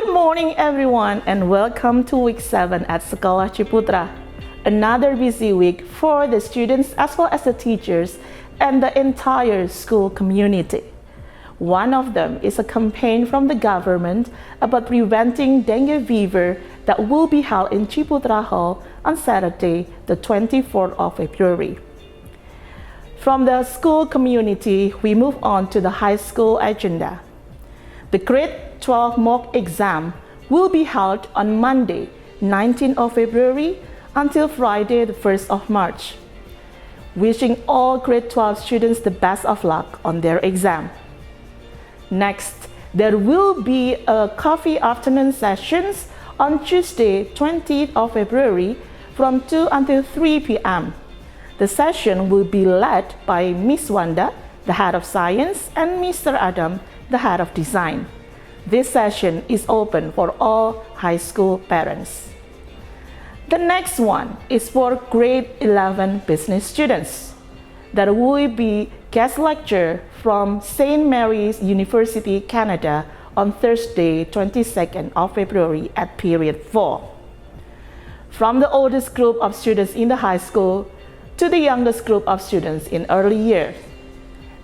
Good morning everyone and welcome to week 7 at Sekolah Ciputra. Another busy week for the students as well as the teachers and the entire school community. One of them is a campaign from the government about preventing dengue fever that will be held in Ciputra Hall on Saturday, the 24th of February. From the school community, we move on to the high school agenda. The grade 12 mock exam will be held on Monday, 19th of February until Friday, the 1st of March. Wishing all grade 12 students the best of luck on their exam. Next, there will be a coffee afternoon sessions on Tuesday, 20th of February from 2 until 3 p.m. The session will be led by Miss Wanda, the head of science, and Mr. Adam, the head of design. This session is open for all high school parents. The next one is for grade 11 business students. There will be guest lecture from St. Mary's University, Canada on Thursday, 22nd of February at period 4. From the oldest group of students in the high school to the youngest group of students in early years,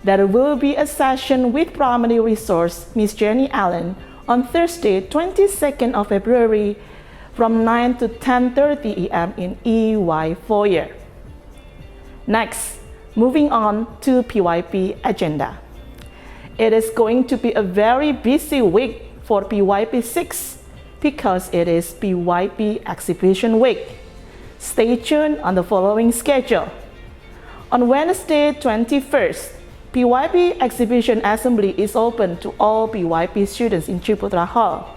there will be a session with primary resource Miss Jenny Allen on Thursday, 22nd of February from 9 to 10:30 a.m. in EY Foyer. Next, moving on to PYP agenda. It is going to be a very busy week for PYP 6 because it is PYP Exhibition Week. Stay tuned on the following schedule. On Wednesday, 21st, PYP Exhibition Assembly is open to all PYP students in Ciputra Hall.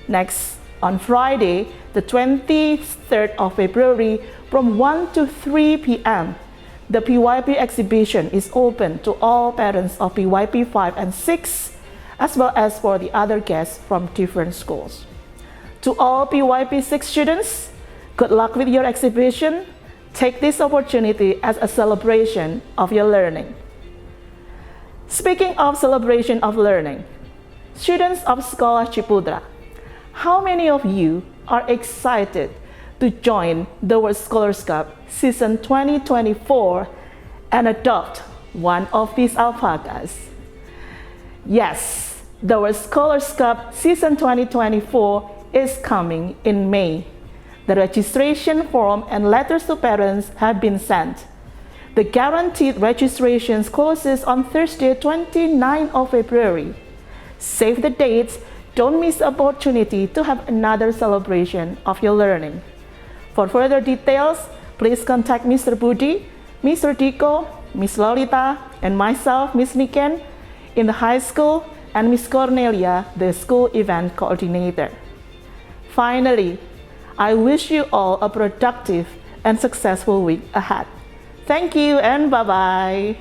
Next, on Friday, the 23rd of February from 1 to 3 p.m., the PYP exhibition is open to all parents of PYP 5 and 6, as well as for the other guests from different schools. To all PYP 6 students, good luck with your exhibition. Take this opportunity as a celebration of your learning. Speaking of celebration of learning, students of Sekolah Ciputra, how many of you are excited to join the World Scholars Cup Season 2024 and adopt one of these alpacas? Yes, the World Scholars Cup Season 2024 is coming in May. The registration form and letters to parents have been sent. The guaranteed registrations closes on Thursday, 29th of February. Save the dates. Don't miss the opportunity to have another celebration of your learning. For further details, please contact Mr. Budi, Mr. Diko, Miss Lolita, and myself, Miss Niken, in the high school, and Miss Cornelia, the school event coordinator. Finally, I wish you all a productive and successful week ahead. Thank you and bye-bye.